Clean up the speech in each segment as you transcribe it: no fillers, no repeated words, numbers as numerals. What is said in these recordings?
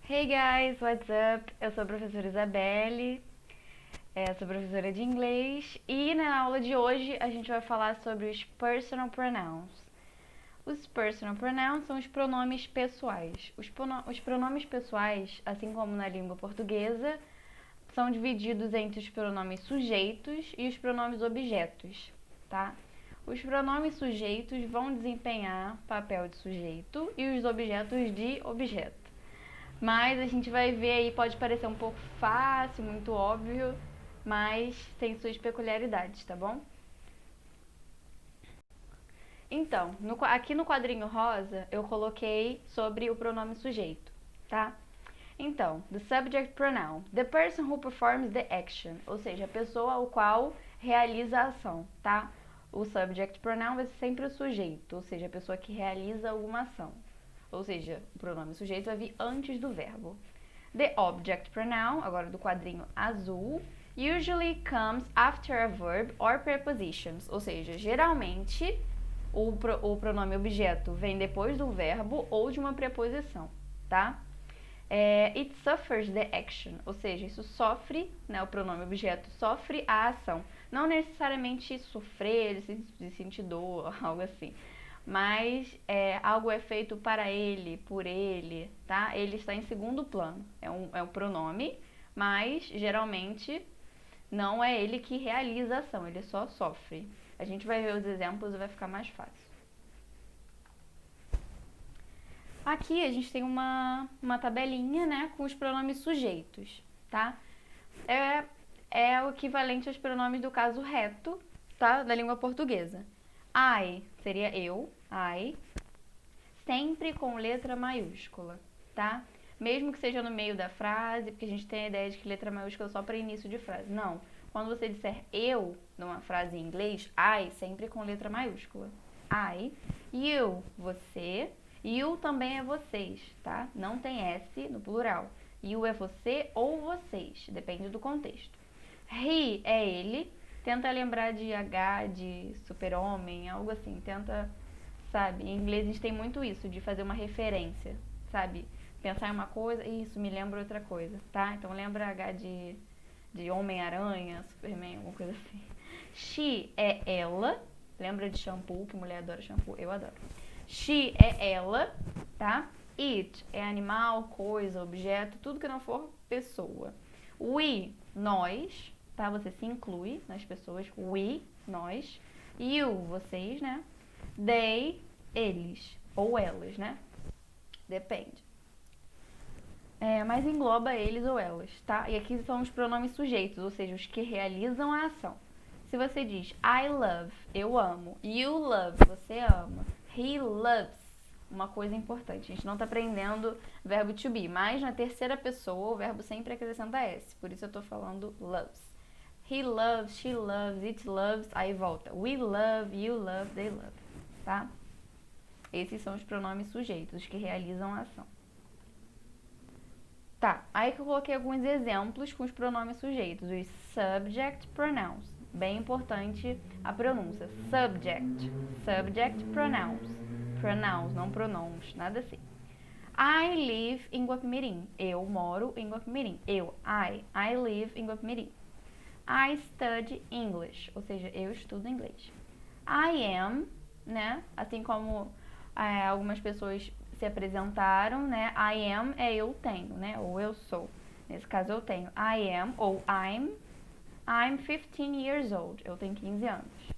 Hey guys, what's up? Eu sou a professora Isabelle, sou professora de inglês e na aula de hoje a gente vai falar sobre os personal pronouns. Os personal pronouns são os pronomes pessoais. Os pronomes pessoais, assim como na língua portuguesa, são divididos entre os pronomes sujeitos e os pronomes objetos, tá? Os pronomes sujeitos vão desempenhar papel de sujeito e os objetos de objeto. Mas a gente vai ver aí, pode parecer um pouco fácil, muito óbvio, mas tem suas peculiaridades, tá bom? Então, aqui no quadrinho rosa, eu coloquei sobre o pronome sujeito, tá? Então, the subject pronoun, the person who performs the action, ou seja, a pessoa ao qual realiza a ação, tá? O subject pronoun vai ser sempre o sujeito, ou seja, a pessoa que realiza alguma ação. Ou seja, o pronome sujeito vai vir antes do verbo. The object pronoun, agora do quadrinho azul, usually comes after a verb or prepositions, ou seja, geralmente o pronome objeto vem depois do verbo ou de uma preposição, tá? It suffers the action, ou seja, isso sofre, né, o pronome objeto sofre a ação. Não necessariamente sofrer, de sentir dor, algo assim. Mas algo é feito para ele, por ele, tá? Ele está em segundo plano. É um pronome, mas geralmente não é ele que realiza a ação, ele só sofre. A gente vai ver os exemplos e vai ficar mais fácil. Aqui a gente tem uma tabelinha, né, com os pronomes sujeitos, tá? É o equivalente aos pronomes do caso reto, tá? Da língua portuguesa. I seria eu, I, sempre com letra maiúscula, tá? Mesmo que seja no meio da frase, porque a gente tem a ideia de que letra maiúscula é só para início de frase. Não. Quando você disser eu numa frase em inglês, I sempre com letra maiúscula. I, you, você, you também é vocês, tá? Não tem S no plural. You é você ou vocês, depende do contexto. He é ele, tenta lembrar de H, de super-homem, algo assim, tenta, sabe? Em inglês a gente tem muito isso, de fazer uma referência, sabe? Pensar em uma coisa, isso me lembra outra coisa, tá? Então lembra H de Homem-Aranha, Superman, alguma coisa assim. She é ela, lembra de shampoo, que mulher adora shampoo, eu adoro. She é ela, tá? It é animal, coisa, objeto, tudo que não for pessoa. We, nós, tá? Você se inclui nas pessoas. We, nós. You, vocês, né? They, eles. Ou elas, né? Depende. Mas engloba eles ou elas, tá? E aqui são os pronomes sujeitos, ou seja, os que realizam a ação. Se você diz I love, eu amo. You love, você ama. He loves, uma coisa importante. A gente não está aprendendo verbo to be, mas na terceira pessoa o verbo sempre acrescenta S. Por isso eu estou falando loves. He loves, she loves, it loves, aí volta. We love, you love, they love, tá? Esses são os pronomes sujeitos, os que realizam a ação. Tá, aí que eu coloquei alguns exemplos com os pronomes sujeitos, os subject pronouns. Bem importante a pronúncia. Subject pronouns. Pronouns, não pronomes, nada assim. I live in Guapimirim. Eu moro em Guapimirim. I live in Guapimirim. I study English, ou seja, eu estudo inglês. I am, né? Assim como algumas pessoas se apresentaram, né? I am é eu tenho, né? Ou eu sou. Nesse caso eu tenho I am ou I'm 15 years old. Eu tenho 15 anos.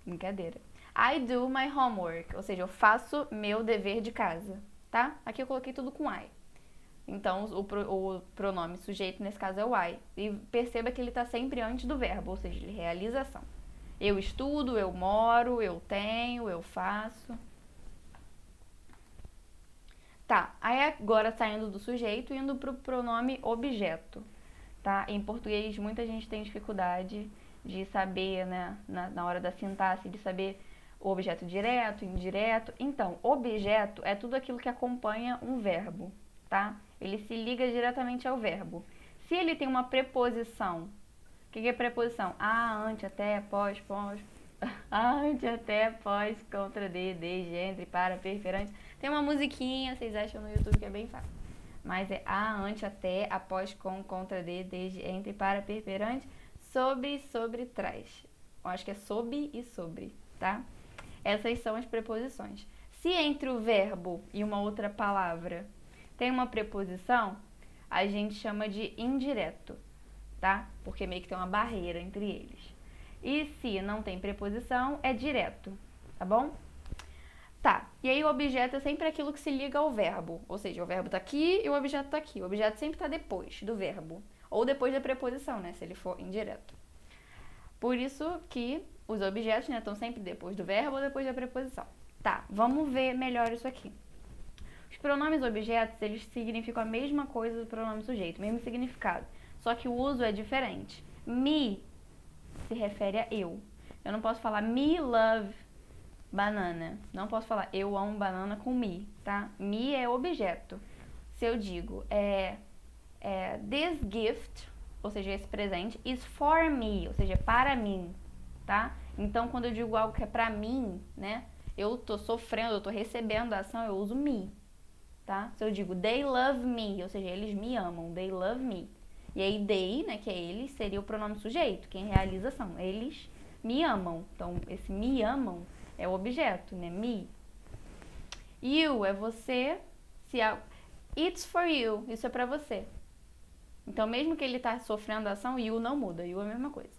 Brincadeira. I do my homework, ou seja, eu faço meu dever de casa, tá? Aqui eu coloquei tudo com I. Então, o pronome sujeito, nesse caso, é o I. E perceba que ele está sempre antes do verbo, ou seja, ele realiza a ação. Eu estudo, eu moro, eu tenho, eu faço. Tá, aí agora saindo do sujeito e indo pro pronome objeto, tá? Em português, muita gente tem dificuldade de saber, né, na hora da sintaxe, de saber o objeto direto, indireto. Então, objeto é tudo aquilo que acompanha um verbo, tá? Ele se liga diretamente ao verbo. Se ele tem uma preposição, o que é preposição? A, ante, até, pós, Ante, até, pós, contra, desde, entre, para, perante. Tem uma musiquinha, vocês acham no YouTube que é bem fácil. Mas é a, ante, até, após, com, contra, desde, entre, para, perante, sobre, trás. Eu acho que é sob e sobre, tá? Essas são as preposições. Se entre o verbo e uma outra palavra tem uma preposição, a gente chama de indireto, tá? Porque meio que tem uma barreira entre eles. E se não tem preposição, é direto, tá bom? Tá, e aí o objeto é sempre aquilo que se liga ao verbo. Ou seja, o verbo tá aqui e o objeto tá aqui. O objeto sempre tá depois do verbo. Ou depois da preposição, né? Se ele for indireto. Por isso que os objetos, né, estão sempre depois do verbo ou depois da preposição. Tá, vamos ver melhor isso aqui. Os pronomes objetos, eles significam a mesma coisa do pronome sujeito, mesmo significado. Só que o uso é diferente. Me se refere a eu. Eu não posso falar me love banana. Não posso falar eu amo banana com me, tá? Me é objeto. Se eu digo this gift, ou seja, esse presente, is for me, ou seja, para mim, tá? Então, quando eu digo algo que é pra mim, né? Eu tô sofrendo, eu tô recebendo a ação, eu uso me, tá? Se eu digo they love me, ou seja, eles me amam, they love me. E aí they, né, que é eles, seria o pronome sujeito, quem realiza a ação. Eles me amam. Então, esse me amam é o objeto, né? Me. You é você. It's for you. Isso é pra você. Então, mesmo que ele tá sofrendo a ação, you não muda. You é a mesma coisa.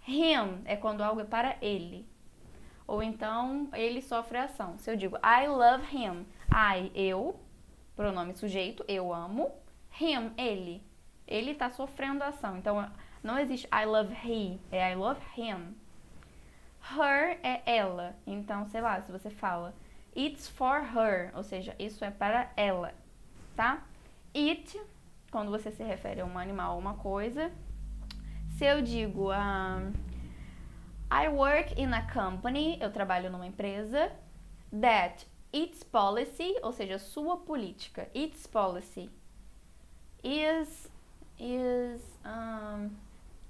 Him é quando algo é para ele. Ou então, ele sofre a ação. Se eu digo I love him. Eu, pronome sujeito, eu amo. Him, ele. Ele tá sofrendo a ação. Então, não existe I love he, é I love him. Her é ela. Então, sei lá, se você fala it's for her, ou seja, isso é para ela, tá? It, quando você se refere a um animal ou uma coisa. Se eu digo I work in a company, eu trabalho numa empresa, that its policy, ou seja, sua política, its policy is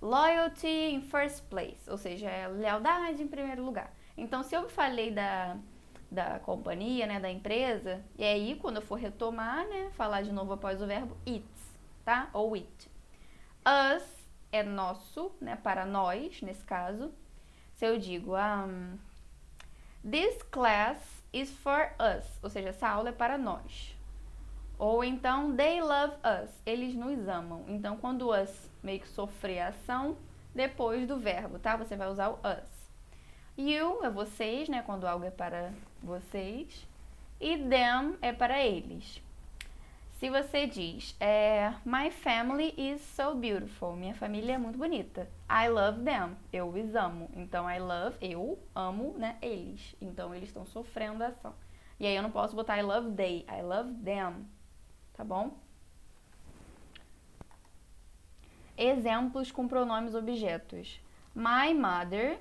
loyalty in first place, ou seja, é lealdade em primeiro lugar. Então, se eu falei da companhia, né, da empresa, e aí quando eu for retomar, né, falar de novo após o verbo its, tá? Ou it. Us é nosso, né, para nós, nesse caso. Se eu digo this class is for us, ou seja, essa aula é para nós. Ou então, they love us, eles nos amam. Então, quando us meio que sofrer a ação, depois do verbo, tá? Você vai usar o us. You é vocês, né? Quando algo é para vocês. E them é para eles. Se você diz, my family is so beautiful, minha família é muito bonita. I love them, eu os amo. Então, eu amo, né, eles. Então, eles estão sofrendo a ação. E aí, eu não posso botar I love they, I love them. Tá bom? Exemplos com pronomes objetos. My mother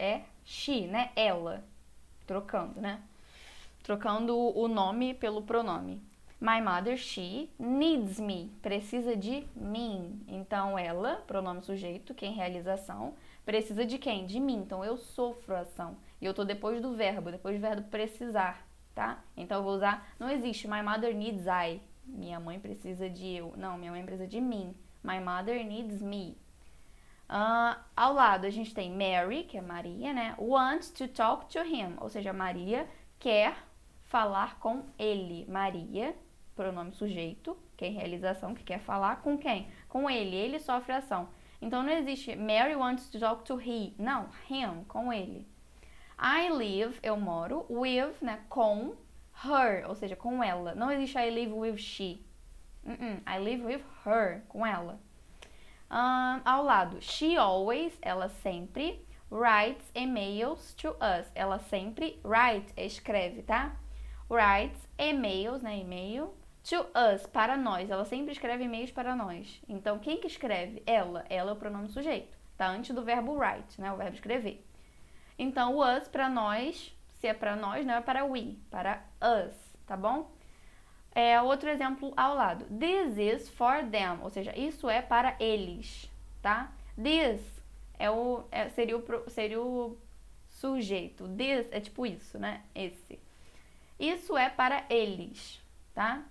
é she, né? Ela. Trocando, né? Trocando o nome pelo pronome. My mother, she, needs me. Precisa de mim. Então, ela, pronome sujeito, quem realiza a ação, precisa de quem? De mim. Então, eu sofro a ação. E eu tô depois do verbo precisar. Tá? Então eu vou usar, não existe my mother needs I, minha mãe precisa de eu, não, minha mãe precisa de mim, my mother needs me. Ao lado a gente tem Mary, que é Maria, né, wants to talk to him, ou seja, Maria quer falar com ele, Maria, pronome sujeito, quem realiza a ação, que quer falar com quem? Com ele sofre a ação. Então não existe Mary wants to talk to he, não, him, com ele. I live, eu moro, with, né, com, her, ou seja, com ela. Não existe I live with she. I live with her, com ela. Ao lado, she always, ela sempre, writes emails to us. Ela sempre, write, escreve, tá? Writes emails, né, e-mail, to us, para nós. Ela sempre escreve e-mails para nós. Então, quem que escreve? Ela. Ela é o pronome sujeito. Tá antes do verbo write, né, o verbo escrever. Então, o us para nós, se é para nós, não é para we, para us, tá bom? Outro exemplo ao lado. This is for them, ou seja, isso é para eles, tá? This seria o sujeito. This é tipo isso, né? Esse. Isso é para eles, tá?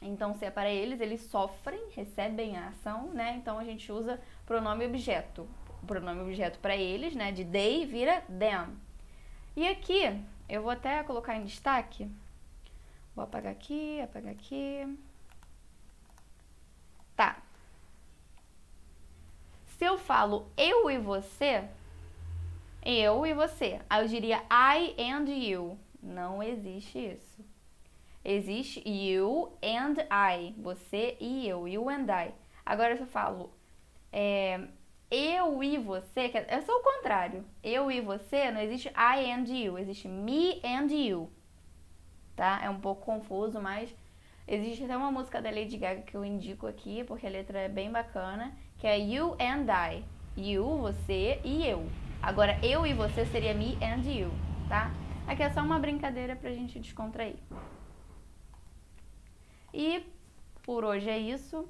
Então, se é para eles, eles sofrem, recebem a ação, né? Então, a gente usa pronome objeto. O pronome objeto para eles, né? De they vira them. E aqui, eu vou até colocar em destaque. Vou apagar aqui, apagar aqui. Tá. Se eu falo eu e você, aí eu diria I and you. Não existe isso. Existe you and I, você e you and I. Agora se eu falo eu e você, é só o contrário. Eu e você, não existe I and you, existe me and you. Tá? É um pouco confuso, mas existe até uma música da Lady Gaga que eu indico aqui, porque a letra é bem bacana, que é You and I. You, você e eu. Agora, eu e você seria me and you, tá? Aqui é só uma brincadeira pra gente descontrair. E por hoje é isso.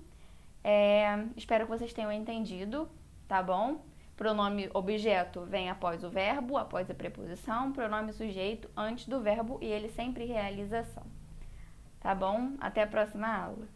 Espero que vocês tenham entendido, tá bom? Pronome objeto vem após o verbo, após a preposição. Pronome sujeito antes do verbo e ele sempre realiza ação. Tá bom? Até a próxima aula.